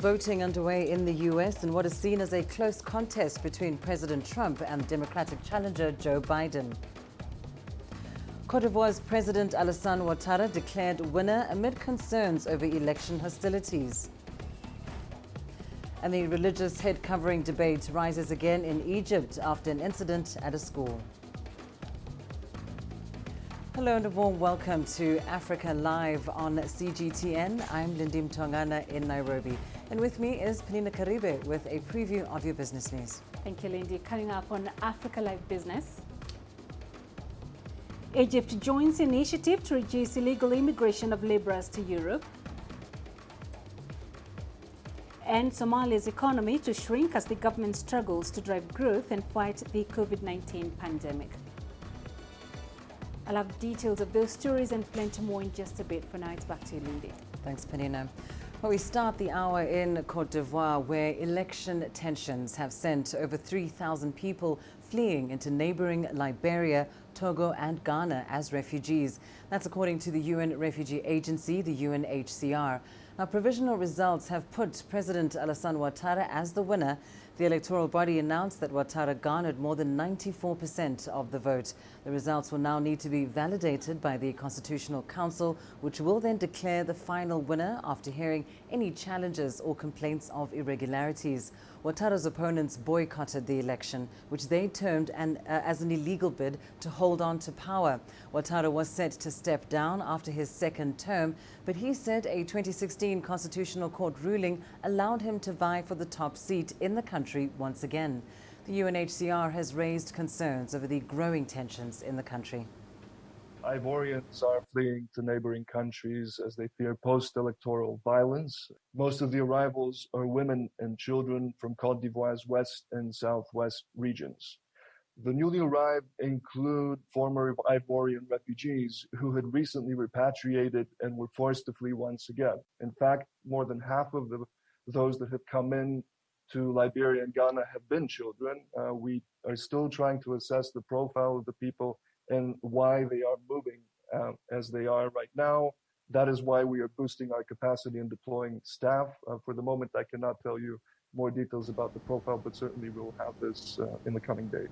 voting underway in the U.S. in what is seen as a close contest between President Trump and Democratic challenger Joe Biden. Cote d'Ivoire's President Alassane Ouattara declared winner amid concerns over election hostilities. And the religious head covering debate rises again in Egypt after an incident at a school. Hello and a warm welcome to Africa Live on CGTN. I'm Lindim Tongana in Nairobi. And with me is Penina Karibe with a preview of your business news. Thank you, Lindy. Coming up on Africa Live Business. Egypt joins initiative to reduce illegal immigration of laborers to Europe. And Somalia's economy to shrink as the government struggles to drive growth and fight the COVID-19 pandemic. I'll have details of those stories and plenty more in just a bit. For now, it's back to you, Lindy. Thanks, Penina. Well, we start the hour in Cote d'Ivoire, where election tensions have sent over 3,000 people fleeing into neighboring Liberia, Togo and Ghana as refugees. That's according to the UN Refugee Agency, the UNHCR. Now, provisional results have put President Alassane Ouattara as the winner. The electoral body announced that Ouattara garnered more than 94% of the vote. The results will now need to be validated by the Constitutional Council, which will then declare the final winner after hearing any challenges or complaints of irregularities. Ouattara's opponents boycotted the election, which they termed as an illegal bid to hold on to power. Ouattara was set to step down after his second term, but he said a 2016 Constitutional Court ruling allowed him to vie for the top seat in the country once again. The UNHCR has raised concerns over the growing tensions in the country. Ivorians are fleeing to neighboring countries as they fear post-electoral violence. Most of the arrivals are women and children from Cote d'Ivoire's west and southwest regions. The newly arrived include former Ivorian refugees who had recently repatriated and were forced to flee once again. In fact, more than half of those that have come in to Liberia and Ghana have been children. We are still trying to assess the profile of the people and why they are moving as they are right now. That is why we are boosting our capacity and deploying staff. For the moment, I cannot tell you more details about the profile, but certainly we'll have this in the coming days.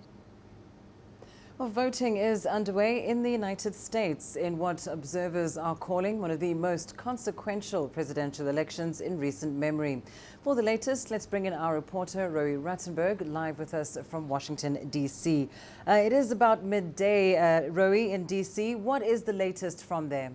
Well, voting is underway in the United States in what observers are calling one of the most consequential presidential elections in recent memory. For the latest, let's bring in our reporter, Rowie Rattenberg, live with us from Washington, D.C. It is about midday, Rowie, in D.C. What is the latest from there?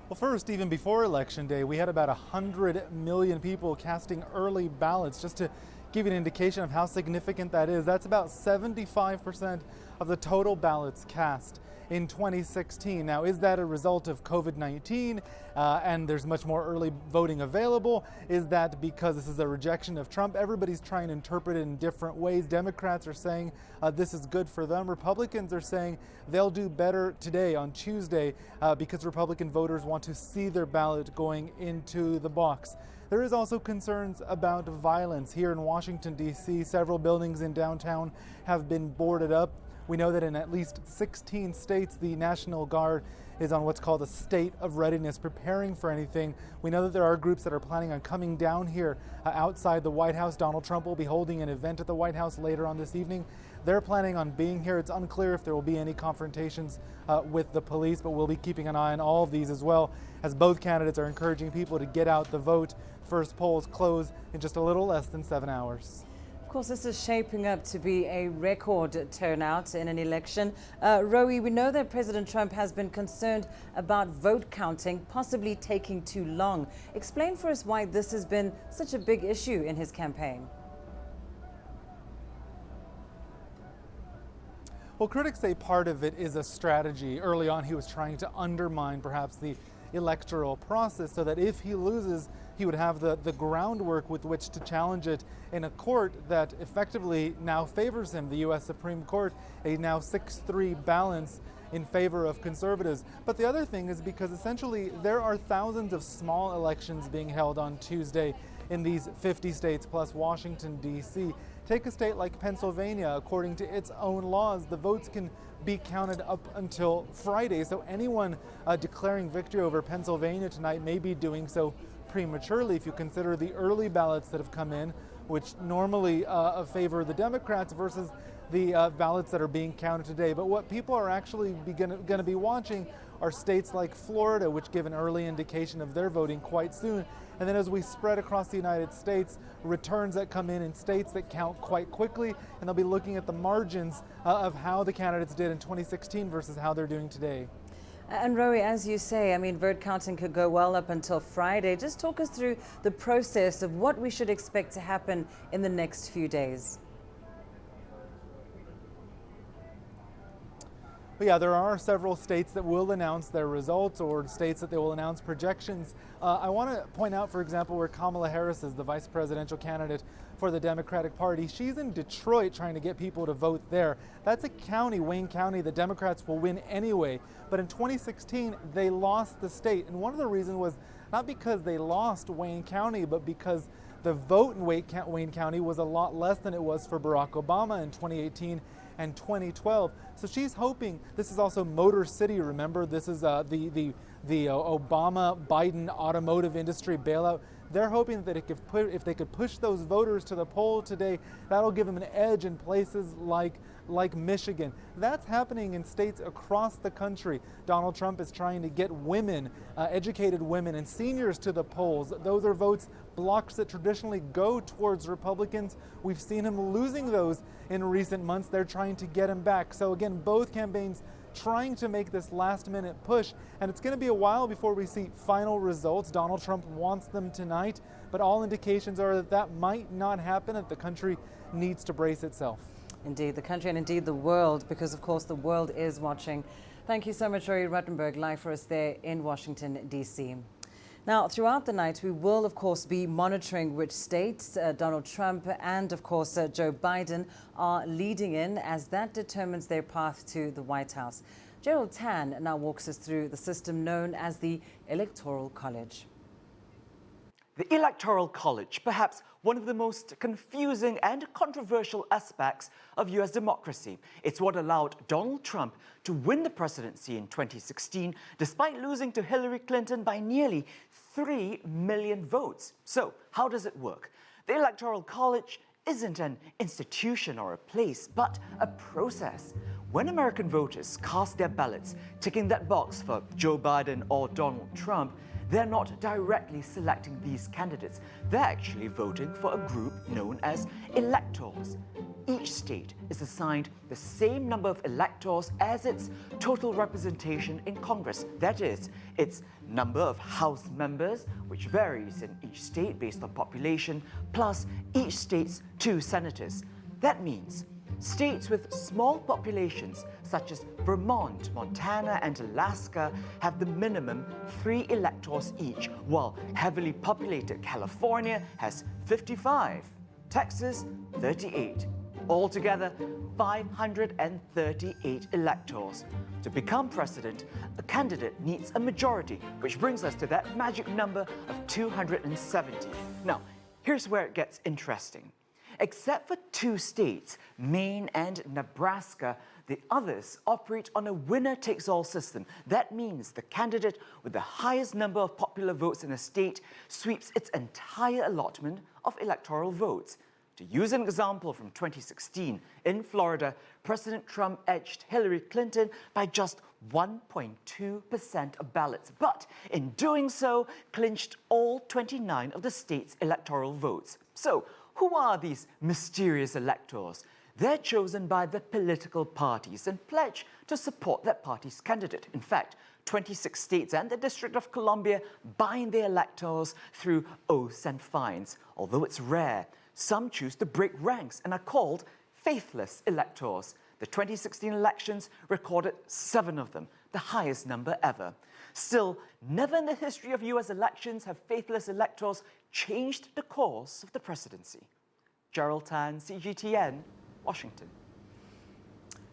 Well, first, even before Election Day, we had about 100 million people casting early ballots. Just to give you an indication of how significant that is, that's about 75% of the total ballots cast in 2016. Now, is that a result of COVID-19 and there's much more early voting available? Is that because this is a rejection of Trump? Everybody's trying to interpret it in different ways. Democrats are saying this is good for them. Republicans are saying they'll do better today on Tuesday because Republican voters want to see their ballot going into the box. There is also concerns about violence. Here in Washington, D.C., several buildings in downtown have been boarded up. We know that in at least 16 states, the National Guard is on what's called a state of readiness, preparing for anything. We know that there are groups that are planning on coming down here outside the White House. Donald Trump will be holding an event at the White House later on this evening. They're planning on being here. It's unclear if there will be any confrontations with the police, but we'll be keeping an eye on all of these as well, as both candidates are encouraging people to get out the vote. First polls close in just a little less than 7 hours. Of course, this is shaping up to be a record turnout in an election. Rowie, we know that President Trump has been concerned about vote counting possibly taking too long. Explain for us why this has been such a big issue in his campaign. Well, critics say part of it is a strategy. Early on, he was trying to undermine perhaps the electoral process so that if he loses, he would have the groundwork with which to challenge it in a court that effectively now favors him, the U.S. Supreme Court, a now 6-3 balance in favor of conservatives. But the other thing is because essentially there are thousands of small elections being held on Tuesday in these 50 states plus Washington, D.C. Take a state like Pennsylvania. According to its own laws, the votes can be counted up until Friday. So anyone declaring victory over Pennsylvania tonight may be doing so prematurely if you consider the early ballots that have come in, which normally favor the Democrats versus the ballots that are being counted today. But what people are actually going to be watching are states like Florida, which give an early indication of their voting quite soon. And then as we spread across the United States, returns that come in states that count quite quickly, and they'll be looking at the margins of how the candidates did in 2016 versus how they're doing today. And Rowie, as you say, I mean, vote counting could go well up until Friday. Just talk us through the process of what we should expect to happen in the next few days. But yeah, there are several states that will announce their results, or states that they will announce projections. I want to point out, for example, where Kamala Harris is, the vice presidential candidate for the Democratic Party. She's in Detroit trying to get people to vote there. That's a county, Wayne County, the Democrats will win anyway. But in 2016, they lost the state. And one of the reasons was not because they lost Wayne County, but because the vote in Wayne County was a lot less than it was for Barack Obama in 2018 and 2012. So she's hoping, this is also Motor City, remember, this is the Obama-Biden automotive industry bailout. They're hoping that if they could push those voters to the poll today, that'll give them an edge in places like Michigan. That's happening in states across the country. Donald Trump is trying to get women, educated women and seniors to the polls. Those are votes, blocks that traditionally go towards Republicans. We've seen him losing those in recent months. They're trying to get him back. So again, both campaigns trying to make this last-minute push, and it's going to be a while before we see final results. Donald Trump wants them tonight, but all indications are that that might not happen, and the country needs to brace itself. Indeed, the country and indeed the world, because of course the world is watching. Thank you so much, Rory Ruttenberg, live for us there in Washington, D.C. Now, throughout the night, we will, of course, be monitoring which states Donald Trump and, of course, Joe Biden are leading in, as that determines their path to the White House. Gerald Tan now walks us through the system known as the Electoral College. The Electoral College, perhaps one of the most confusing and controversial aspects of US democracy. It's what allowed Donald Trump to win the presidency in 2016, despite losing to Hillary Clinton by nearly 3 million votes. So, how does it work? The Electoral College isn't an institution or a place, but a process. When American voters cast their ballots, ticking that box for Joe Biden or Donald Trump, they're not directly selecting these candidates. They're actually voting for a group known as electors. Each state is assigned the same number of electors as its total representation in Congress. That is, its number of House members, which varies in each state based on population, plus each state's 2 senators. That means states with small populations, such as Vermont, Montana, and Alaska, have the minimum 3 electors each, while heavily populated California has 55, Texas 38. Altogether, 538 electors. To become president, a candidate needs a majority, which brings us to that magic number of 270. Now, here's where it gets interesting. Except for 2 states, Maine and Nebraska, the others operate on a winner-takes-all system. That means the candidate with the highest number of popular votes in a state sweeps its entire allotment of electoral votes. To use an example from 2016, in Florida, President Trump edged Hillary Clinton by just 1.2% of ballots, but in doing so, clinched all 29 of the state's electoral votes. So, who are these mysterious electors? They're chosen by the political parties and pledge to support that party's candidate. In fact, 26 states and the District of Columbia bind their electors through oaths and fines. Although it's rare, some choose to break ranks and are called faithless electors. The 2016 elections recorded 7 of them, the highest number ever. Still, never in the history of US elections have faithless electors changed the course of the presidency. Gerald Tan, CGTN, Washington.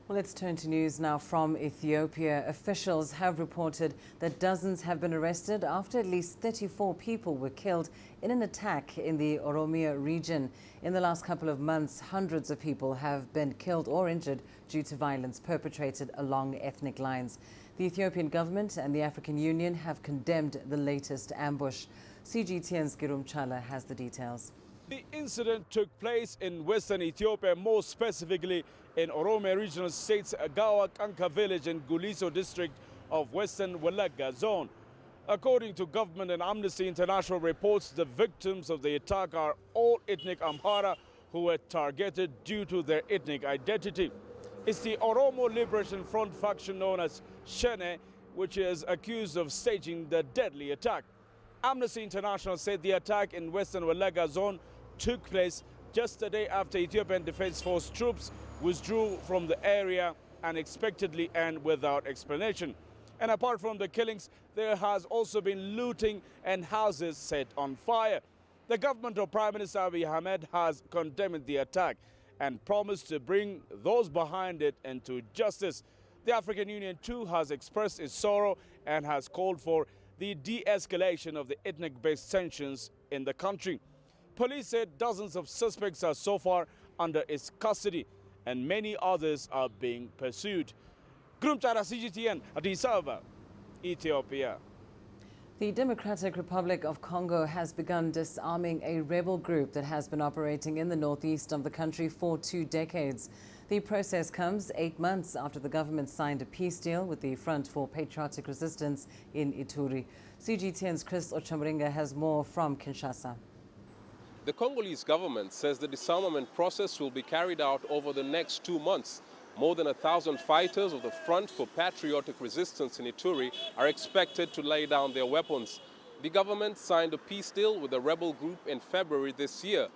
Well, let's turn to news now from Ethiopia. Officials have reported that dozens have been arrested after at least 34 people were killed in an attack in the Oromia region. In the last couple of months, hundreds of people have been killed or injured due to violence perpetrated along ethnic lines. The Ethiopian government and the African Union have condemned the latest ambush. CGTN's Girum Chala has the details. The incident took place in western Ethiopia, more specifically in Oromia Regional State's Agawa Kanka village in Guliso district of Western Wallagga zone. According to government and Amnesty International reports, the victims of the attack are all ethnic Amhara who were targeted due to their ethnic identity. It's the Oromo Liberation Front faction known as Shene, which is accused of staging the deadly attack. Amnesty International said the attack in Western Wallagga zone took place just a day after Ethiopian Defense Force troops withdrew from the area unexpectedly and without explanation. And apart from the killings, there has also been looting and houses set on fire. The government of Prime Minister Abiy Ahmed has condemned the attack and promised to bring those behind it into justice. The African Union too has expressed its sorrow and has called for the de-escalation of the ethnic-based tensions in the country. Police said dozens of suspects are so far under its custody and many others are being pursued. Girum Chala, CGTN, Addis Ababa, Ethiopia. The Democratic Republic of Congo has begun disarming a rebel group that has been operating in the northeast of the country for 2 decades. The process comes 8 months after the government signed a peace deal with the Front for Patriotic Resistance in Ituri. CGTN's Chris Ochamringa has more from Kinshasa. The Congolese government says the disarmament process will be carried out over the next 2 months. More than 1,000 fighters of the Front for Patriotic Resistance in Ituri are expected to lay down their weapons. The government signed a peace deal with the rebel group in February this year.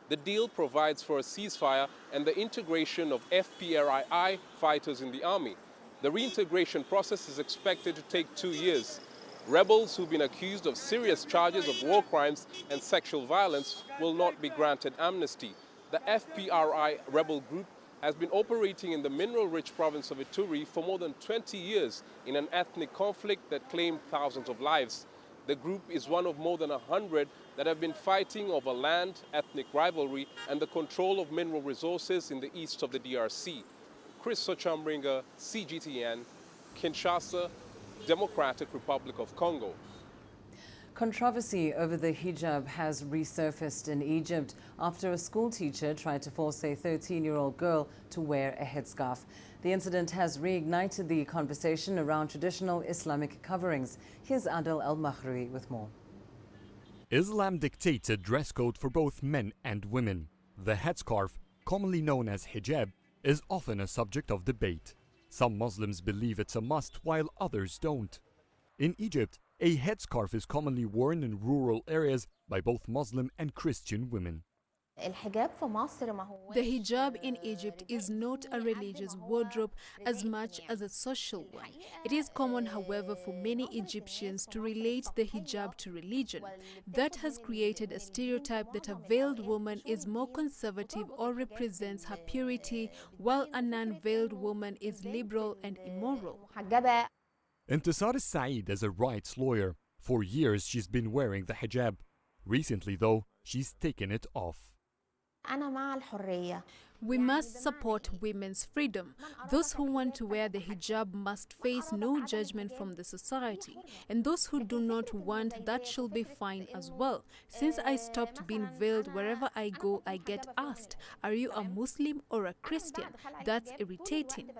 The deal provides for a ceasefire and the integration of FPRII fighters in the army. The reintegration process is expected to take 2 years. Rebels who've been accused of serious charges of war crimes and sexual violence will not be granted amnesty. The FPRI rebel group has been operating in the mineral-rich province of Ituri for more than 20 years in an ethnic conflict that claimed thousands of lives. The group is one of more than 100 that have been fighting over land, ethnic rivalry, and the control of mineral resources in the east of the DRC. Chris Ochamringa, CGTN, Kinshasa, Democratic Republic of Congo. Controversy over the hijab has resurfaced in Egypt after a school teacher tried to force a 13-year-old girl to wear a headscarf. The incident has reignited the conversation around traditional Islamic coverings. Here's Adel El-Mahroui with more. Islam dictates a dress code for both men and women. The headscarf, commonly known as hijab, is often a subject of debate. Some Muslims believe it's a must, while others don't. In Egypt, a headscarf is commonly worn in rural areas by both Muslim and Christian women. The hijab in Egypt is not a religious wardrobe as much as a social one. It is common, however, for many Egyptians to relate the hijab to religion. That has created a stereotype that a veiled woman is more conservative or represents her purity, while a non-veiled woman is liberal and immoral. Intisar Saeed is a rights lawyer. For years, she's been wearing the hijab. Recently, though, she's taken it off. We must support women's freedom. Those who want to wear the hijab must face no judgment from the society. And those who do not want, that should be fine as well. Since I stopped being veiled, wherever I go, I get asked, "Are you a Muslim or a Christian?" That's irritating.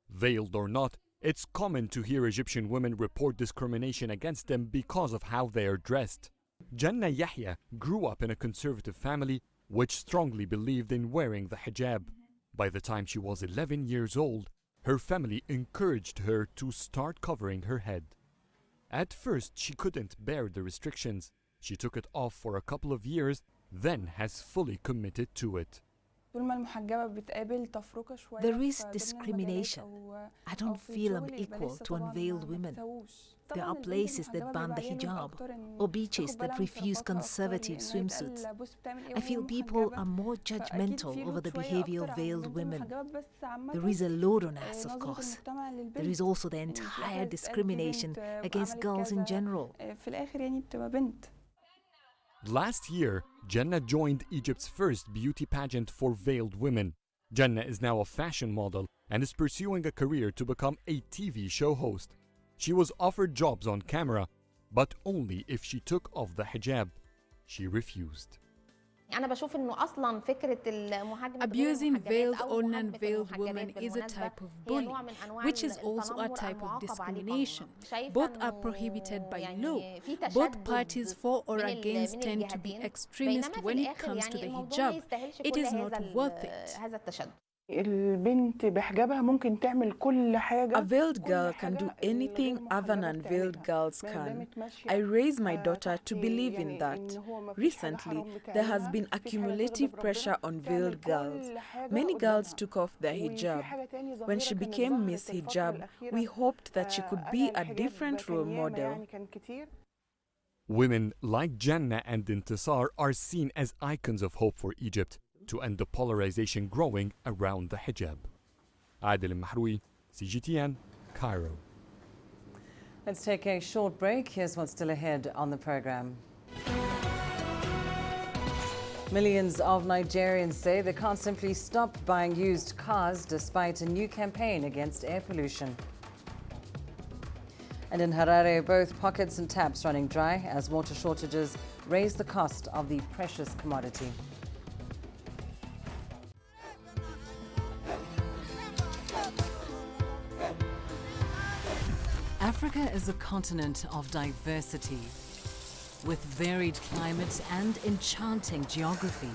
Veiled or not, it's common to hear Egyptian women report discrimination against them because of how they are dressed. Jannah Yahya grew up in a conservative family which strongly believed in wearing the hijab. By the time she was 11 years old, her family encouraged her to start covering her head. At first, she couldn't bear the restrictions. She took it off for a couple of years, then has fully committed to it. There is discrimination. I don't feel I'm equal to unveiled women. There are places that ban the hijab, or beaches that refuse conservative swimsuits. I feel people are more judgmental over the behavior of veiled women. There is a load on us, of course. There is also the entire discrimination against girls in general. Last year, Jannah joined Egypt's first beauty pageant for veiled women. Jannah is now a fashion model and is pursuing a career to become a TV show host. She was offered jobs on camera, but only if she took off the hijab. She refused. Abusing veiled or non-veiled women is a type of bullying, which is also a type of discrimination. Both are prohibited by law. Both parties for or against tend to be extremist when it comes to the hijab. It is not worth it. A veiled girl can do anything other than veiled girls can. I raised my daughter to believe in that. Recently, there has been accumulative pressure on veiled girls. Many girls took off their hijab. When she became Miss Hijab, we hoped that she could be a different role model. Women like Jannah and Intisar are seen as icons of hope for Egypt to end the polarization growing around the hijab. Adil Mahroui, CGTN, Cairo. Let's take a short break. Here's what's still ahead on the program. Millions of Nigerians say they can't simply stop buying used cars despite a new campaign against air pollution. And in Harare, both pockets and taps running dry as water shortages raise the cost of the precious commodity. Africa is a continent of diversity, with varied climates and enchanting geography,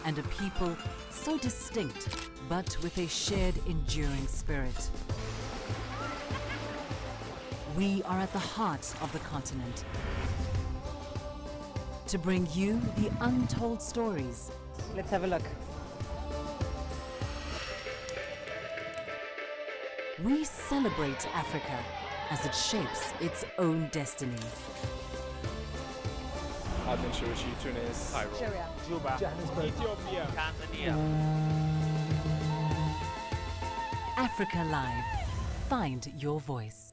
and a people so distinct, but with a shared enduring spirit. We are at the heart of the continent to bring you the untold stories. Let's have a look. We celebrate Africa as it shapes its own destiny. Admin Shirishi, Tunis, Cairo, Juba, Johannesburg, Ethiopia, Tanzania. Africa Live. Find your voice.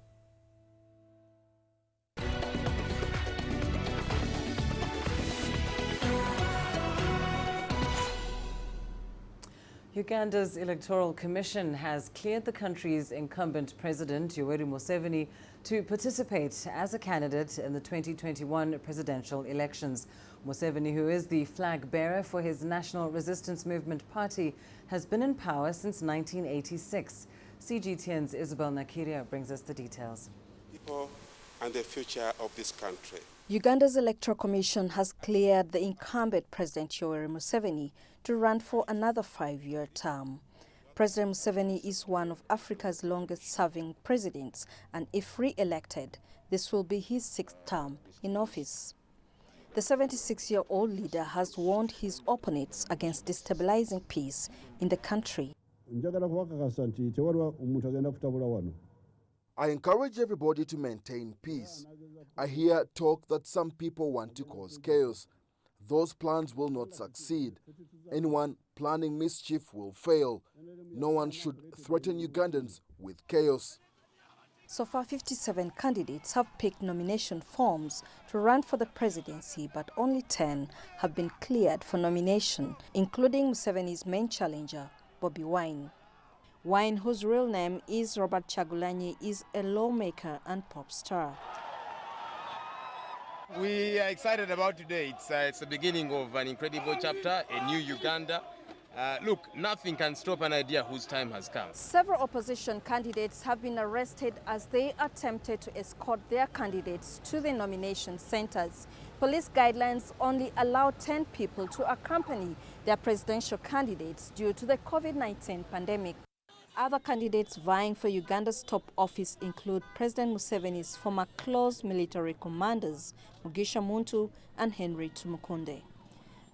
Uganda's Electoral Commission has cleared the country's incumbent president, Yoweri Museveni, to participate as a candidate in the 2021 presidential elections. Museveni, who is the flag bearer for his National Resistance Movement party, has been in power since 1986. CGTN's Isabel Nakiria brings us the details. People and the future of this country. Uganda's Electoral Commission has cleared the incumbent President Yoweri Museveni to run for another 5-year term. President Museveni is one of Africa's longest-serving presidents, and if re-elected, this will be his 6th term in office. The 76-year-old leader has warned his opponents against destabilizing peace in the country. I encourage everybody to maintain peace. I hear talk that some people want to cause chaos. Those plans will not succeed. Anyone planning mischief will fail. No one should threaten Ugandans with chaos. So far, 57 candidates have picked nomination forms to run for the presidency, but only 10 have been cleared for nomination, including Museveni's main challenger, Bobi Wine. Wine, whose real name is Robert Chagulanyi, is a lawmaker and pop star. We are excited about today. It's the beginning of an incredible chapter, a new Uganda. Look, nothing can stop an idea whose time has come. Several opposition candidates have been arrested as they attempted to escort their candidates to the nomination centers. Police guidelines only allow 10 people to accompany their presidential candidates due to the COVID-19 pandemic. Other candidates vying for Uganda's top office include President Museveni's former close military commanders, Mugisha Muntu and Henry Tumukunde.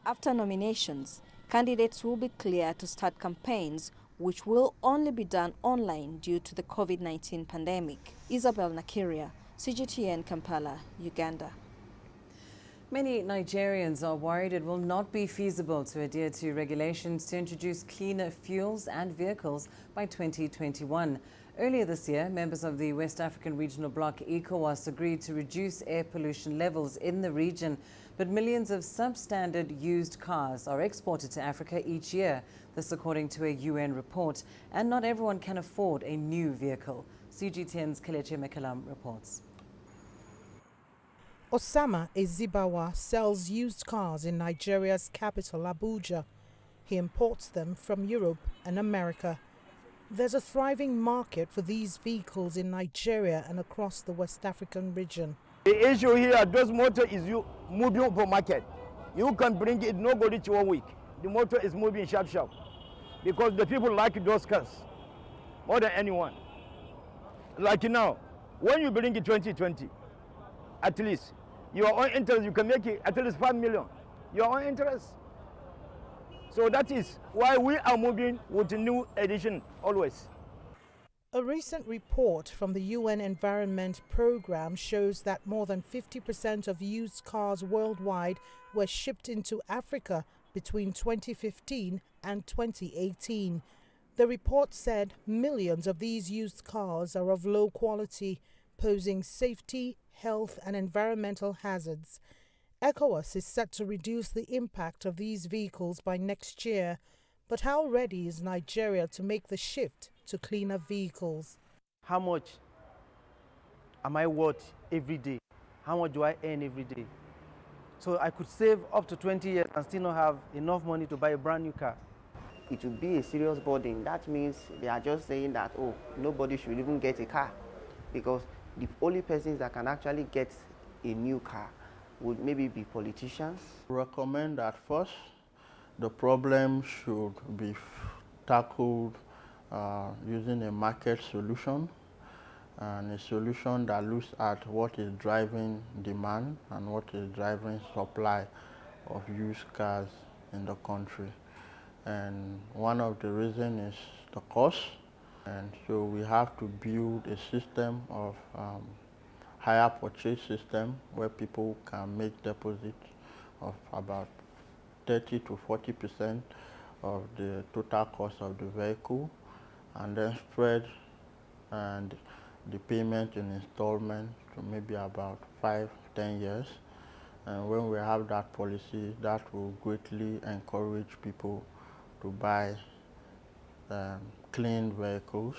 After nominations, Candidates will be cleared to start campaigns, which will only be done online due to the COVID-19 pandemic. Isabel Nakiria, CGTN, Kampala, Uganda. Many Nigerians are worried it will not be feasible to adhere to regulations to introduce cleaner fuels and vehicles by 2021. Earlier this year, members of the West African Regional Bloc ECOWAS agreed to reduce air pollution levels in the region, but millions of substandard used cars are exported to Africa each year, this according to a UN report, and not everyone can afford a new vehicle. CGTN's Kelechi Mekalam reports. Osama Ezibawa sells used cars in Nigeria's capital, Abuja. He imports them from Europe and America. There's a thriving market for these vehicles in Nigeria and across the West African region. The issue here, those motor is you moving for market. You can bring it, nobody to 1 week. The motor is moving sharp, because the people like those cars more than anyone. Like now, when you bring it 2020, at least, your own interest, you can make it at least 5 million. Your own interest. So that is why we are moving with a new edition always. A recent report from the UN Environment Programme shows that more than 50% of used cars worldwide were shipped into Africa between 2015 and 2018. The report said millions of these used cars are of low quality, posing safety, health and environmental hazards. ECOWAS is set to reduce the impact of these vehicles by next year, but how ready is Nigeria to make the shift to cleaner vehicles? How much am I worth every day? How much do I earn every day? So I could save up to 20 years and still not have enough money to buy a brand new car. It will be a serious burden. That means they are just saying that, oh, nobody should even get a car, because the only persons that can actually get a new car would maybe be politicians. Recommend that first, the problem should be tackled using a market solution, and a solution that looks at what is driving demand and what is driving supply of used cars in the country. And one of the reasons is the cost. And so we have to build a system of hire purchase system where people can make deposits of about 30 to 40% of the total cost of the vehicle, and then spread and the payment in installments to maybe about 5-10 years. And when we have that policy, that will greatly encourage people to buy clean vehicles.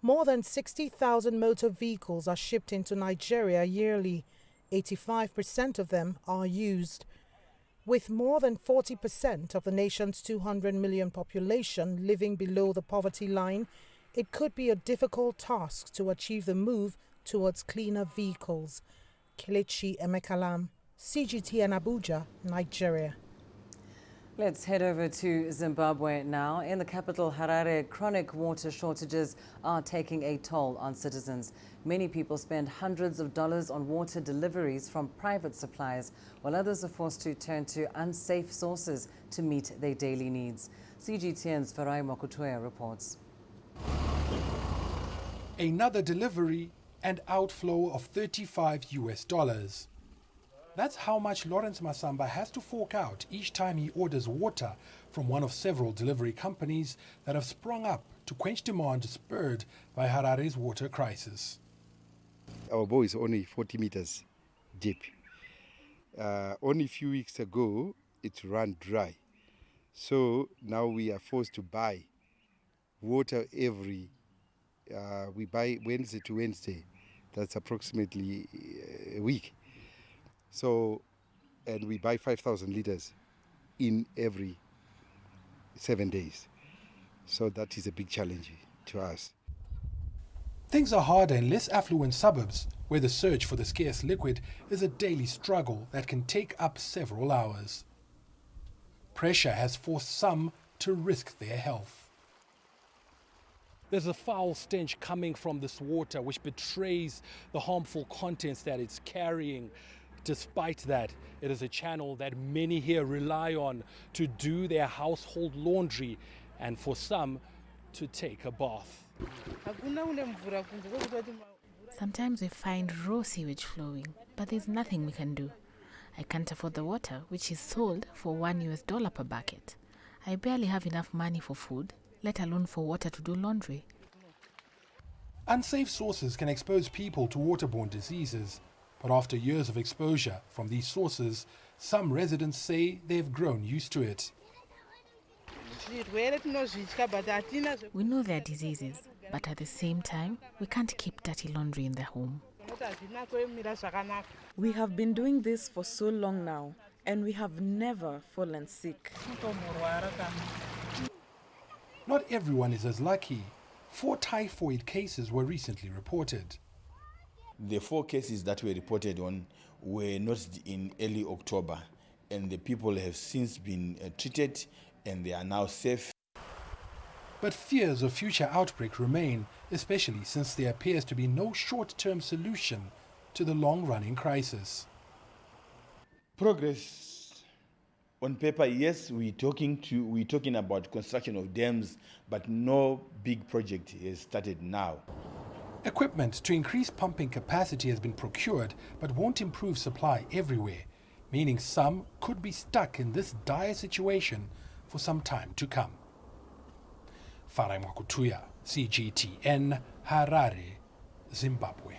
More than 60,000 motor vehicles are shipped into Nigeria yearly. 85% of them are used. With more than 40% of the nation's 200 million population living below the poverty line, it could be a difficult task to achieve the move towards cleaner vehicles. Kelechi Emekalam, CGTN, Abuja, Nigeria. Let's head over to Zimbabwe now. In the capital, Harare, chronic water shortages are taking a toll on citizens. Many people spend hundreds of dollars on water deliveries from private suppliers, while others are forced to turn to unsafe sources to meet their daily needs. CGTN's Farai Mokutoya reports. Another delivery and outflow of $35. That's how much Lawrence Masamba has to fork out each time he orders water from one of several delivery companies that have sprung up to quench demand spurred by Harare's water crisis. Our bowl is only 40 meters deep. Only a few weeks ago, it ran dry. So now we are forced to buy water we buy Wednesday to Wednesday. That's approximately a week. So, and we buy 5,000 liters in every 7 days. So that is a big challenge to us. Things are harder in less affluent suburbs, where the search for the scarce liquid is a daily struggle that can take up several hours. Pressure has forced some to risk their health. There's a foul stench coming from this water which betrays the harmful contents that it's carrying. Despite that, it is a channel that many here rely on to do their household laundry and for some to take a bath. Sometimes we find raw sewage flowing, but there's nothing we can do. I can't afford the water, which is sold for $1 per bucket. I barely have enough money for food, let alone for water to do laundry. Unsafe sources can expose people to waterborne diseases, but after years of exposure from these sources, some residents say they've grown used to it. We know there are diseases, but at the same time, we can't keep dirty laundry in the home. We have been doing this for so long now, and we have never fallen sick. Not everyone is as lucky. 4 typhoid cases were recently reported. The 4 cases that were reported on were noticed in early October, and the people have since been treated and they are now safe. But fears of future outbreak remain, especially since there appears to be no short-term solution to the long-running crisis. Progress on paper, yes, we're talking about construction of dams, but no big project has started now. Equipment to increase pumping capacity has been procured, but won't improve supply everywhere, meaning some could be stuck in this dire situation for some time to come. Farai Mwakutuya, CGTN, Harare, Zimbabwe.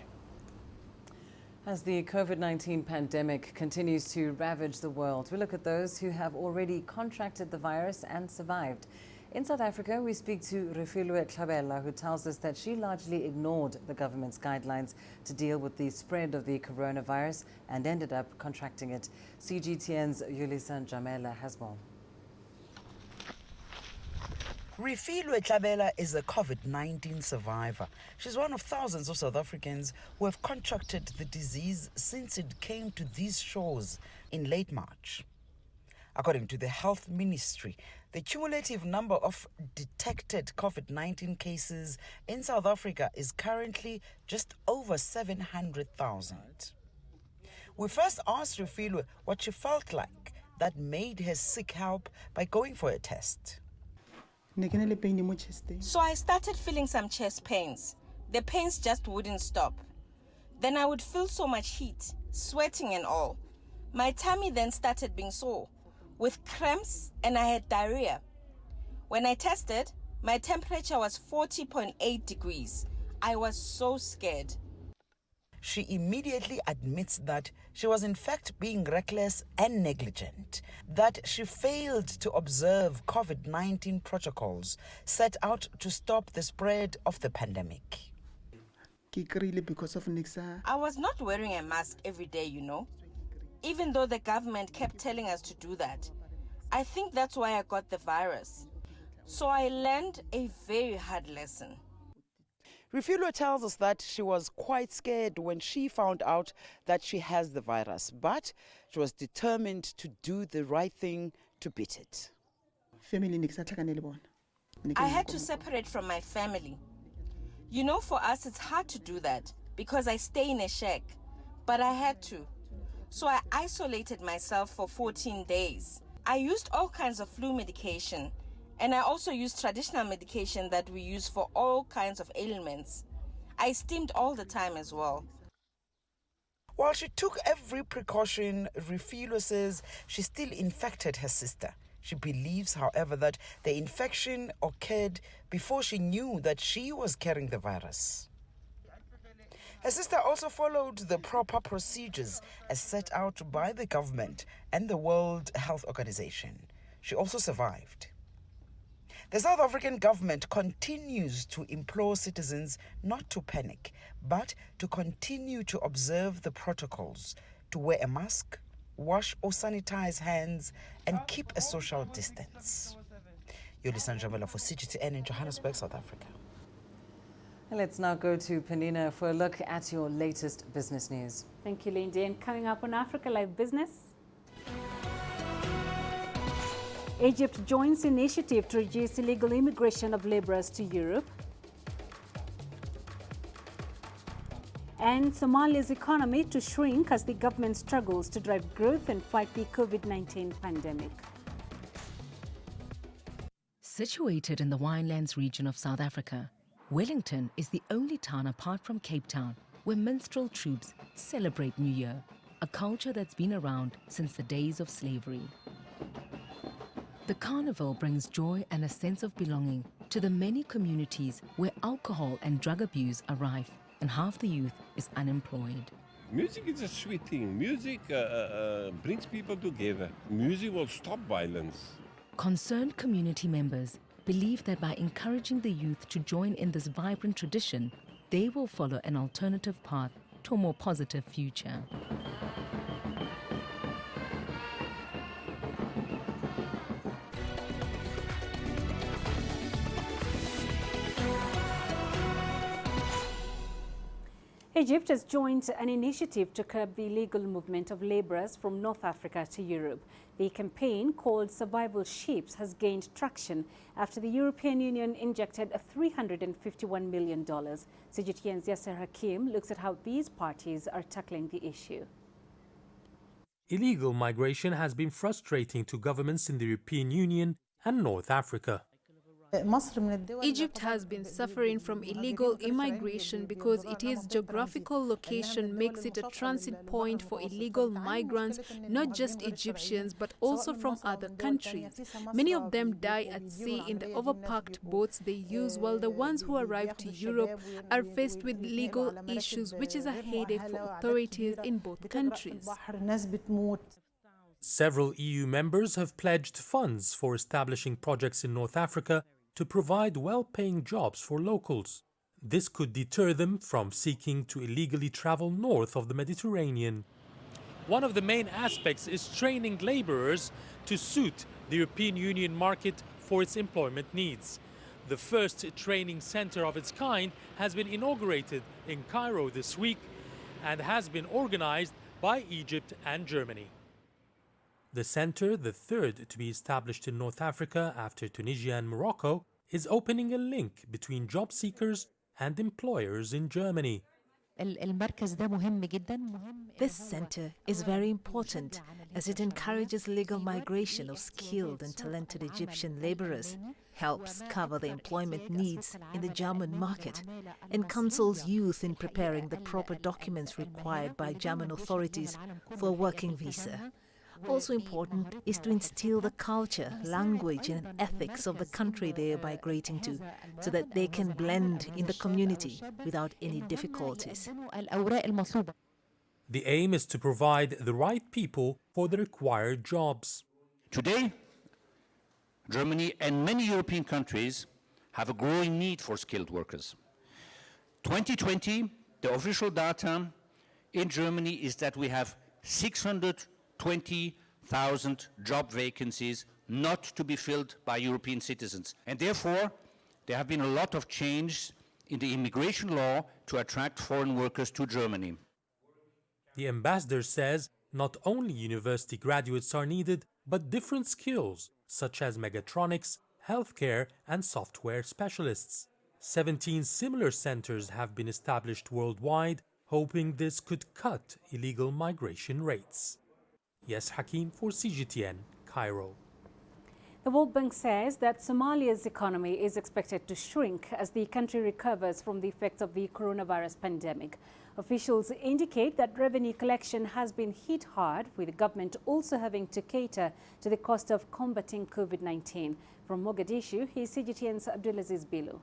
As the COVID-19 pandemic continues to ravage the world, we look at those who have already contracted the virus and survived. In South Africa, we speak to Refilwe Tlhabela, who tells us that she largely ignored the government's guidelines to deal with the spread of the coronavirus and ended up contracting it. CGTN's Yulisa Jamela has more. Refilwe Tlhabela is a COVID-19 survivor. She's one of thousands of South Africans who have contracted the disease since it came to these shores in late March. According to the Health Ministry, the cumulative number of detected COVID-19 cases in South Africa is currently just over 700,000. We first asked Refilwe what she felt like that made her seek help by going for a test. So I started feeling some chest pains. The pains just wouldn't stop. Then I would feel so much heat, sweating and all. My tummy then started being sore, with cramps, and I had diarrhea. When I tested, my temperature was 40.8 degrees. I was so scared. She immediately admits that she was in fact being reckless and negligent, that she failed to observe COVID-19 protocols set out to stop the spread of the pandemic. I was not wearing a mask every day, you know, even though the government kept telling us to do that. I think that's why I got the virus. So I learned a very hard lesson. Refilwe tells us that she was quite scared when she found out that she has the virus, but she was determined to do the right thing to beat it. I had to separate from my family. You know, for us it's hard to do that because I stay in a shack, but I had to. So I isolated myself for 14 days. I used all kinds of flu medication, and I also used traditional medication that we use for all kinds of ailments. I steamed all the time as well. While she took every precaution, Refilwe says she still infected her sister. She believes, however, that the infection occurred before she knew that she was carrying the virus. Her sister also followed the proper procedures as set out by the government and the World Health Organization. She also survived. The South African government continues to implore citizens not to panic, but to continue to observe the protocols, to wear a mask, wash or sanitize hands, and keep a social distance. Yulisa Jamela for CGTN in Johannesburg, South Africa. Let's now go to Penina for a look at your latest business news. Thank you, Lindy. And coming up on Africa Live Business, Egypt joins initiative to reduce illegal immigration of laborers to Europe. and Somalia's economy to shrink as the government struggles to drive growth and fight the COVID-19 pandemic. Situated in the Winelands region of South Africa, Wellington is the only town apart from Cape Town where minstrel troops celebrate New Year, a culture that's been around since the days of slavery. The carnival brings joy and a sense of belonging to the many communities where alcohol and drug abuse are rife and half the youth is unemployed. Music is a sweet thing. Music brings people together. Music will stop violence. Concerned community members believe that by encouraging the youth to join in this vibrant tradition, they will follow an alternative path to a more positive future. Egypt has joined an initiative to curb the illegal movement of laborers from North Africa to Europe. The campaign, called Survival Ships, has gained traction after the European Union injected $351 million. CGTN's Yasser Hakim looks at how these parties are tackling the issue. Illegal migration has been frustrating to governments in the European Union and North Africa. Egypt has been suffering from illegal immigration because its geographical location makes it a transit point for illegal migrants, not just Egyptians, but also from other countries. Many of them die at sea in the overpacked boats they use, while the ones who arrive to Europe are faced with legal issues, which is a headache for authorities in both countries. Several EU members have pledged funds for establishing projects in North Africa to provide well-paying jobs for locals. This could deter them from seeking to illegally travel north of the Mediterranean. One of the main aspects is training laborers to suit the European Union market for its employment needs. The first training center of its kind has been inaugurated in Cairo this week and has been organized by Egypt and Germany. The center, the third to be established in North Africa after Tunisia and Morocco, is opening a link between job seekers and employers in Germany. This center is very important as it encourages legal migration of skilled and talented Egyptian laborers, helps cover the employment needs in the German market, and counsels youth in preparing the proper documents required by German authorities for a working visa. Also important is to instill the culture, language and ethics of the country they are migrating to so that they can blend in the community without any difficulties. The aim is to provide the right people for the required jobs. Today, Germany and many European countries have a growing need for skilled workers. 2020, the official data in Germany is that we have 620,000 job vacancies not to be filled by European citizens. And therefore, there have been a lot of change in the immigration law to attract foreign workers to Germany. The ambassador says not only university graduates are needed, but different skills such as mechatronics, healthcare, and software specialists. 17 similar centers have been established worldwide, hoping this could cut illegal migration rates. Yes, Hakim for CGTN, Cairo. The World Bank says that Somalia's economy is expected to shrink as the country recovers from the effects of the coronavirus pandemic. Officials indicate that revenue collection has been hit hard, with the government also having to cater to the cost of combating COVID-19. From Mogadishu, here's CGTN's Abdulaziz Bilu.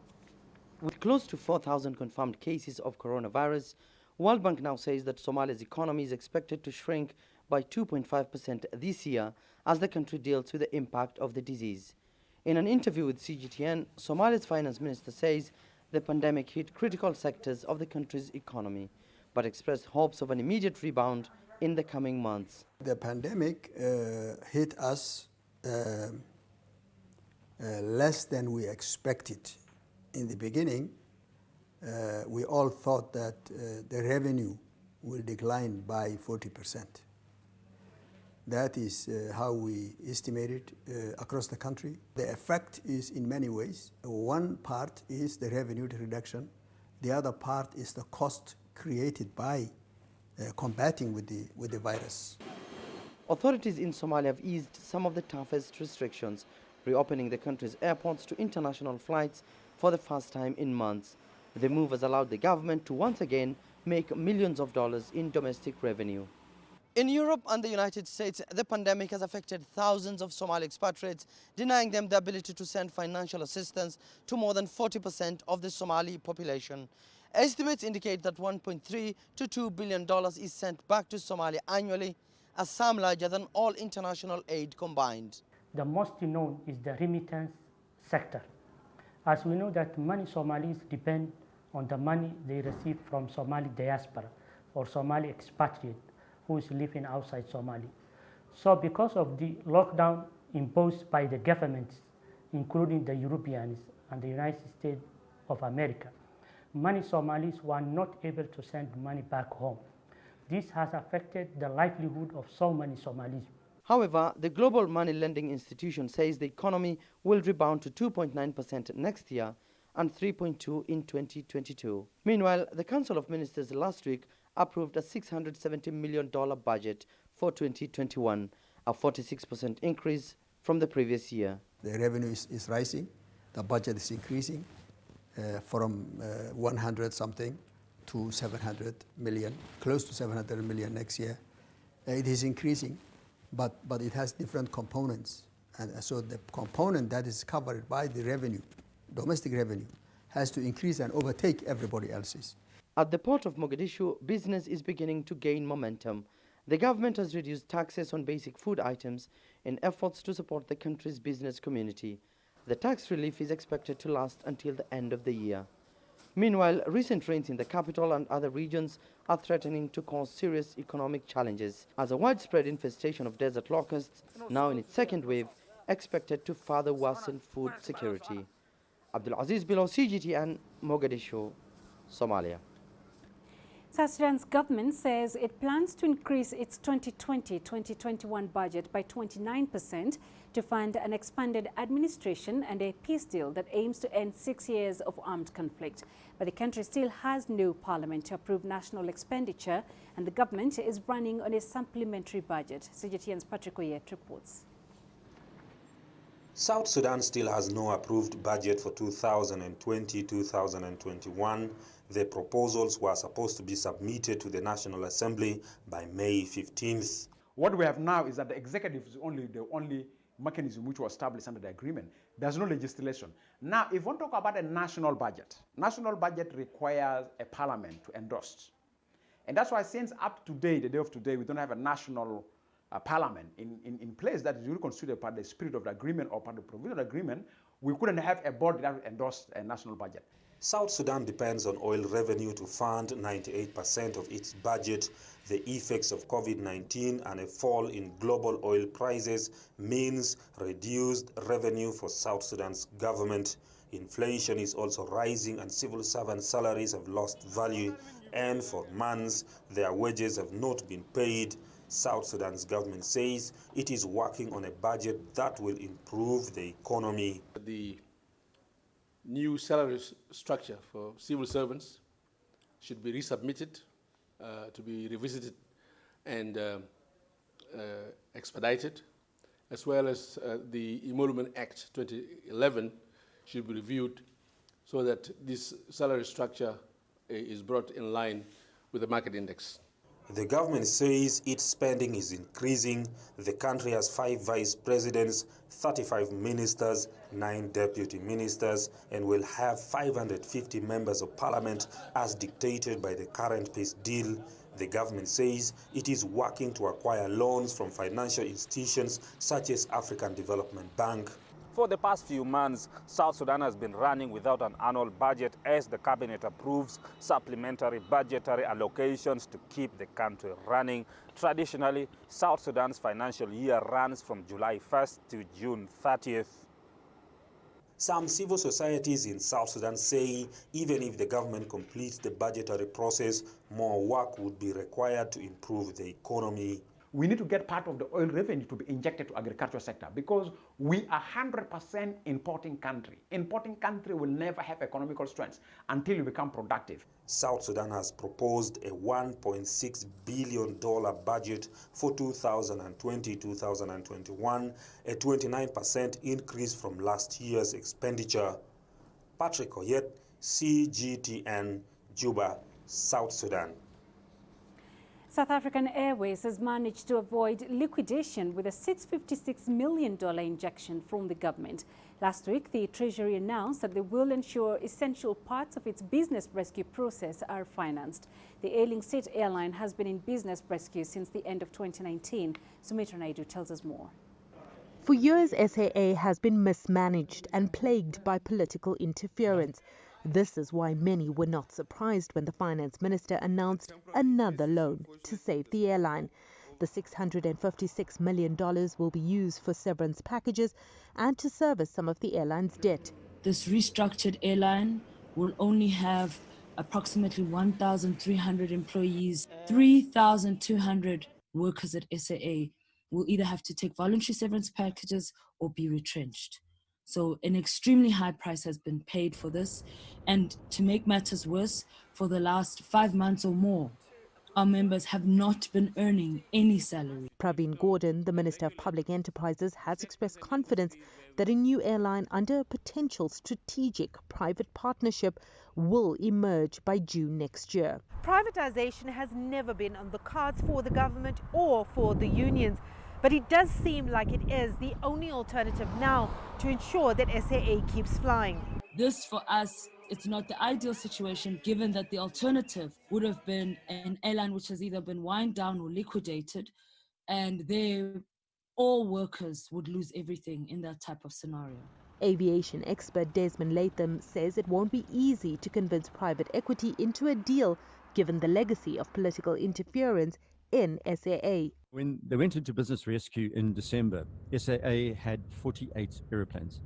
With close to 4,000 confirmed cases of coronavirus, World Bank now says that Somalia's economy is expected to shrink by 2.5% this year as the country deals with the impact of the disease. In an interview with CGTN, Somalia's finance minister says the pandemic hit critical sectors of the country's economy, but expressed hopes of an immediate rebound in the coming months. The pandemic hit us less than we expected. In the beginning, we all thought that the revenue will decline by 40%. That is how we estimate it across the country. The effect is in many ways. One part is the revenue reduction. The other part is the cost created by combating with the virus. Authorities in Somalia have eased some of the toughest restrictions, reopening the country's airports to international flights for the first time in months. The move has allowed the government to once again make millions of dollars in domestic revenue. In Europe and the United States, the pandemic has affected thousands of Somali expatriates, denying them the ability to send financial assistance to more than 40% of the Somali population. Estimates indicate that $1.3 to $2 billion is sent back to Somalia annually, a sum larger than all international aid combined. The most known is the remittance sector. As we know that many Somalis depend on the money they receive from Somali diaspora or Somali expatriate who is living outside Somalia. So because of the lockdown imposed by the governments, including the Europeans and the United States of America, many Somalis were not able to send money back home. This has affected the livelihood of so many Somalis. However, the global money lending institution says the economy will rebound to 2.9% next year and 3.2% in 2022. Meanwhile, the Council of Ministers last week approved a $670 million budget for 2021, a 46% increase from the previous year. The revenue is rising, the budget is increasing from 100 something to 700 million, close to 700 million next year. It is increasing, but it has different components. And so the component that is covered by the revenue, domestic revenue, has to increase and overtake everybody else's. At the port of Mogadishu, business is beginning to gain momentum. The government has reduced taxes on basic food items in efforts to support the country's business community. The tax relief is expected to last until the end of the year. Meanwhile, recent rains in the capital and other regions are threatening to cause serious economic challenges, as a widespread infestation of desert locusts, now in its second wave, expected to further worsen food security. Abdul Aziz Bilo, CGTN, Mogadishu, Somalia. South Sudan's government says it plans to increase its 2020-2021 budget by 29% to fund an expanded administration and a peace deal that aims to end 6 years of armed conflict. But the country still has no parliament to approve national expenditure, and the government is running on a supplementary budget. CGTN's Patrick Oyet reports. South Sudan still has no approved budget for 2020-2021. The proposals were supposed to be submitted to the National Assembly by May 15th. What we have now is that the executive is the only mechanism which was established under the agreement. There's no legislation. Now, if we want to talk about a national budget requires a parliament to endorse. And that's why since up to today, the day of today, we don't have a national parliament in place that is really considered part of the spirit of the agreement or part of the provision of the agreement. We couldn't have a board that would endorse a national budget. South Sudan depends on oil revenue to fund 98% of its budget. The effects of COVID-19 and a fall in global oil prices means reduced revenue for South Sudan's government. Inflation is also rising and civil servant salaries have lost value, and for months their wages have not been paid. South Sudan's government says it is working on a budget that will improve the economy. The new salary structure for civil servants should be resubmitted, to be revisited and expedited, as well as the Emolument Act 2011 should be reviewed so that this salary structure is brought in line with the market index. The government says its spending is increasing. The country has 5 vice presidents, 35 ministers, 9 deputy ministers, and will have 550 members of parliament as dictated by the current peace deal. The government says it is working to acquire loans from financial institutions such as African Development Bank. For the past few months, South Sudan has been running without an annual budget as the cabinet approves supplementary budgetary allocations to keep the country running. Traditionally, South Sudan's financial year runs from July 1st to June 30th. Some civil societies in South Sudan say even if the government completes the budgetary process, more work would be required to improve the economy. we need to get part of the oil revenue to be injected to agricultural sector, because we are 100% importing country. Importing country will never have economical strength until you become productive. South Sudan has proposed a $1.6 billion budget for 2020-2021, a 29% increase from last year's expenditure. Patrick Oyet, CGTN, Juba, South Sudan. South African Airways has managed to avoid liquidation with a $656 million injection from the government. Last week, the Treasury announced that they will ensure essential parts of its business rescue process are financed. The ailing state airline has been in business rescue since the end of 2019. Sumitra Naidu tells us more. For years, SAA has been mismanaged and plagued by political interference. This is why many were not surprised when the finance minister announced another loan to save the airline. The $656 million will be used for severance packages and to service some of the airline's debt. This restructured airline will only have approximately 1,300 employees. 3,200 workers at SAA will either have to take voluntary severance packages or be retrenched. So an extremely high price has been paid for this. And to make matters worse, for the last 5 months or more, our members have not been earning any salary. Praveen Gordhan, the Minister of Public Enterprises, has expressed confidence that a new airline under a potential strategic private partnership will emerge by June next year. Privatization has never been on the cards for the government or for the unions. But it does seem like it is the only alternative now to ensure that SAA keeps flying. This, for us, it's not the ideal situation, given that the alternative would have been an airline which has either been wound down or liquidated, and there all workers would lose everything in that type of scenario. Aviation expert Desmond Latham says it won't be easy to convince private equity into a deal, given the legacy of political interference in SAA. When they went into business rescue in December, SAA had 48 aeroplanes.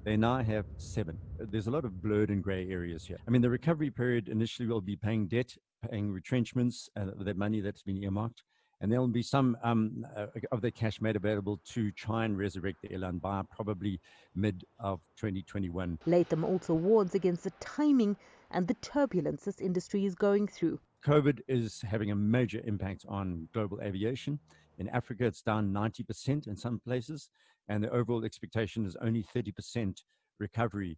They now have 7. There's a lot of blurred and grey areas here. I mean, the recovery period initially will be paying debt, paying retrenchments, that money that's been earmarked, and there will be some of the cash made available to try and resurrect the airline by probably mid of 2021. Latham also warns against the timing and the turbulence this industry is going through. COVID is having a major impact on global aviation. In Africa, it's down 90% in some places, and the overall expectation is only 30% recovery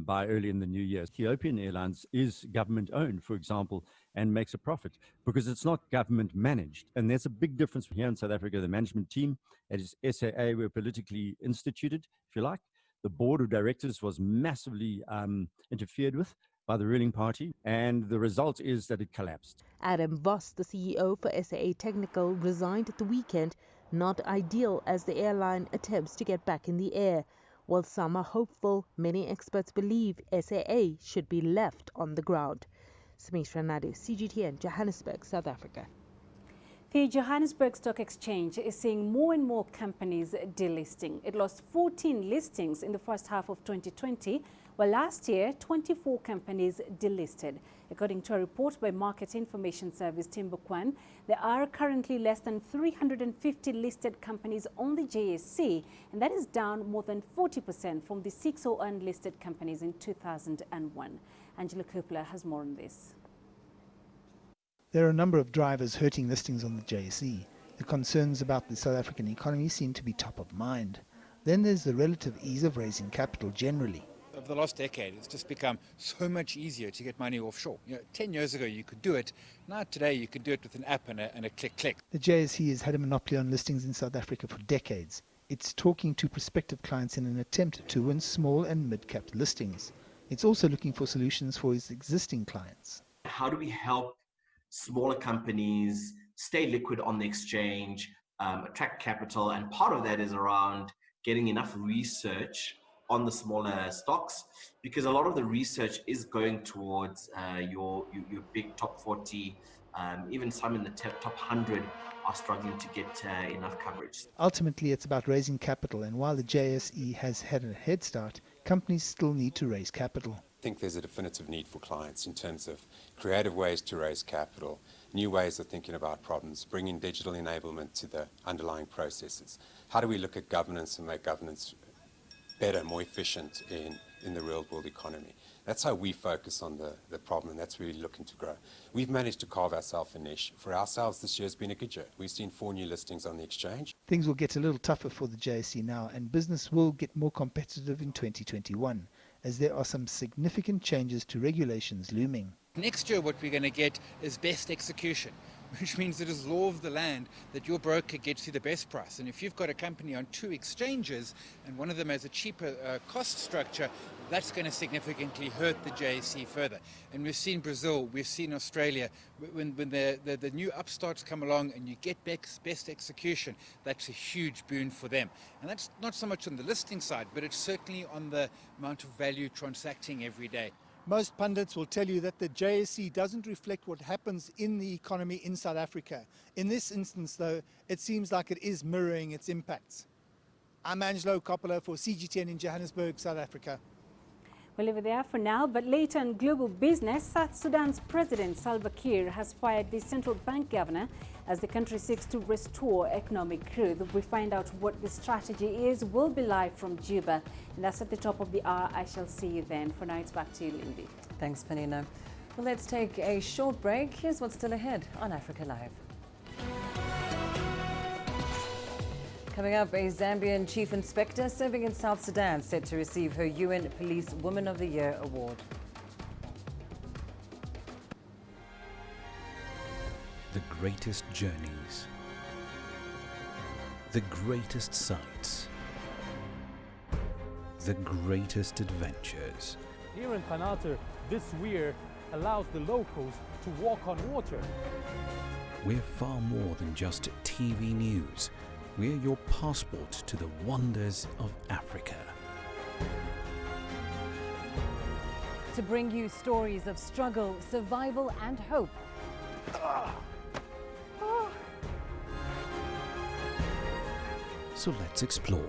by early in the new year. Ethiopian Airlines is government-owned, for example, and makes a profit because it's not government-managed. And there's a big difference here in South Africa. The management team at SAA were politically instituted, if you like. The board of directors was massively interfered with by the ruling party, and the result is that it collapsed. Adam Voss, the CEO for SAA Technical, resigned at the weekend, not ideal as the airline attempts to get back in the air. While some are hopeful, many experts believe SAA should be left on the ground. Sumitra Naidu, CGTN, Johannesburg, South Africa. The Johannesburg Stock Exchange is seeing more and more companies delisting. It lost 14 listings in the first half of 2020, while last year 24 companies delisted. According to a report by Market Information Service Timbukwan, there are currently less than 350 listed companies on the JSE, and that is down more than 40% from the 60 unlisted companies in 2001. Angela Kopler has more on this. There are a number of drivers hurting listings on the JSE. The concerns about the South African economy seem to be top of mind. Then there's the relative ease of raising capital generally. Over the last decade, it's just become so much easier to get money offshore. 10 years ago you could do it. Now today you can do it with an app and a click. The JSE has had a monopoly on listings in South Africa for decades. It's talking to prospective clients in an attempt to win small and mid-cap listings. It's also looking for solutions for its existing clients. How do we help smaller companies stay liquid on the exchange, attract capital? And part of that is around getting enough research on the smaller stocks, because a lot of the research is going towards your big top 40, even some in the top 100 are struggling to get enough coverage. Ultimately, it's about raising capital, and while the JSE has had a head start, companies still need to raise capital. I think there's a definitive need for clients in terms of creative ways to raise capital new ways of thinking about problems, bringing digital enablement to the underlying processes. How do we look at governance and make governance better, more efficient in the real world economy? That's how we focus on the problem, and that's where we're looking to grow. We've managed to carve ourselves a niche. For ourselves, this year has been a good year. We've seen 4 new listings on the exchange. Things will get a little tougher for the JSE now, and business will get more competitive in 2021, as there are some significant changes to regulations looming. Next year what we're going to get is best execution, which means it is law of the land that your broker gets you the best price. And if you've got a company on 2 exchanges and one of them has a cheaper cost structure, that's going to significantly hurt the JSE further. And we've seen Brazil, we've seen Australia, when the new upstarts come along and you get best execution, that's a huge boon for them. And that's not so much on the listing side, but it's certainly on the amount of value transacting every day. Most pundits will tell you that the JSE doesn't reflect what happens in the economy in South Africa. In this instance, though, it seems like it is mirroring its impacts. I'm Angelo Coppola for CGTN in Johannesburg, South Africa. We'll leave it there for now, but later in global business, South Sudan's President Salva Kiir has fired the central bank governor as the country seeks to restore economic growth. We find out what the strategy is. We'll be live from Juba, and that's at the top of the hour. I shall see you then. For now, it's back to you, Lindy. Thanks, Penina. Well, let's take a short break. Here's what's still ahead on Africa Live. Coming up, a Zambian chief inspector serving in South Sudan set to receive her UN Police Woman of the Year award. The greatest journeys, the greatest sights, the greatest adventures. Here in Panater, this weir allows the locals to walk on water. We're far more than just TV news. We're your passport to the wonders of Africa. To bring you stories of struggle, survival and hope. So let's explore.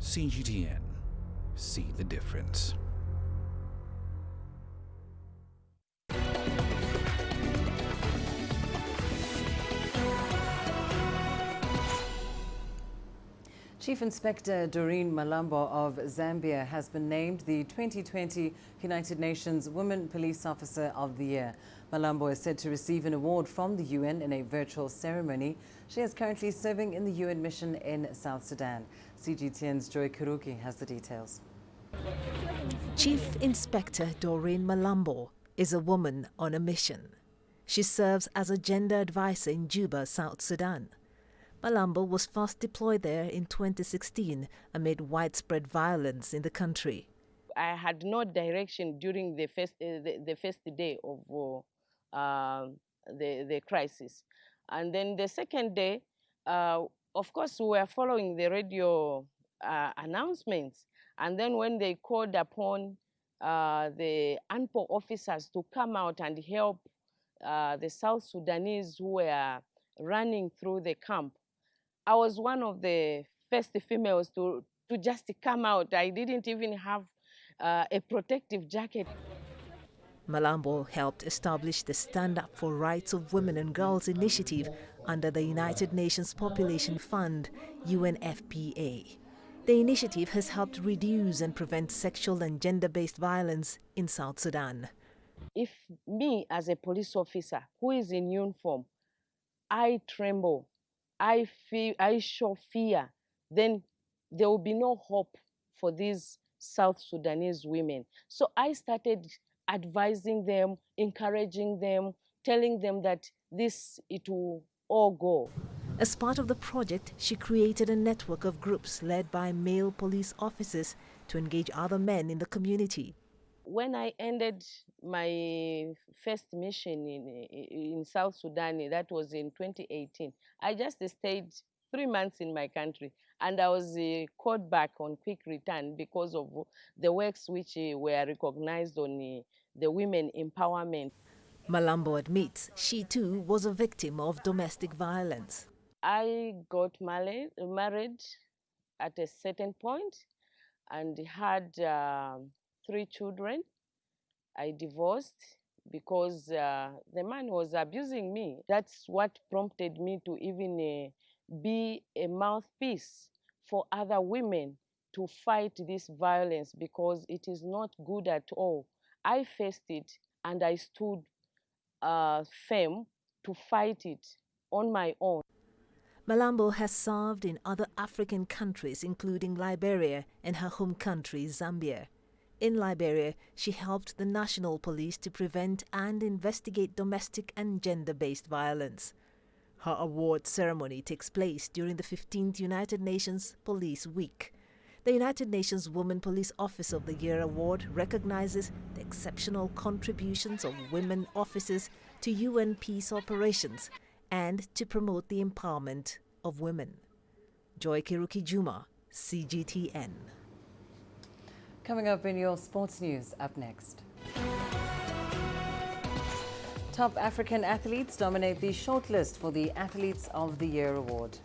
CGTN. See the difference. Chief Inspector Doreen Malambo of Zambia has been named the 2020 United Nations Women Police Officer of the Year. Malambo is said to receive an award from the UN in a virtual ceremony. She is currently serving in the UN mission in South Sudan. CGTN's Joy Kuruki has the details. Chief Inspector Doreen Malambo is a woman on a mission. She serves as a gender advisor in Juba, South Sudan. Malambo was first deployed there in 2016 amid widespread violence in the country. I had no direction during the first day of the crisis. And then the second day, of course, we were following the radio announcements. And then when they called upon the ANPO officers to come out and help the South Sudanese who were running through the camp, I was one of the first females to just come out. I didn't even have a protective jacket. Malambo helped establish the Stand Up for Rights of Women and Girls initiative under the United Nations Population Fund, UNFPA. The initiative has helped reduce and prevent sexual and gender-based violence in South Sudan. If me, as a police officer who is in uniform, I tremble, I show fear, then there will be no hope for these South Sudanese women. So I started advising them, encouraging them, telling them that it will all go. As part of the project, she created a network of groups led by male police officers to engage other men in the community. When I ended my first mission in South Sudan, that was in 2018, I just stayed 3 months in my country, and I was called back on quick return because of the works which were recognized on the women empowerment. Malambo admits she too was a victim of domestic violence. I got married at a certain point and had 3 children. I divorced because the man was abusing me. That's what prompted me to even be a mouthpiece for other women to fight this violence, because it is not good at all. I faced it and I stood firm to fight it on my own. Malambo has served in other African countries, including Liberia and her home country, Zambia. In Liberia, she helped the national police to prevent and investigate domestic and gender-based violence. Her award ceremony takes place during the 15th United Nations Police Week. The United Nations Women Police Officer of the Year award recognizes the exceptional contributions of women officers to UN peace operations and to promote the empowerment of women. Joy Kiruki Juma, CGTN. Coming up in your sports news, up next. Top African athletes dominate the shortlist for the Athletes of the Year award.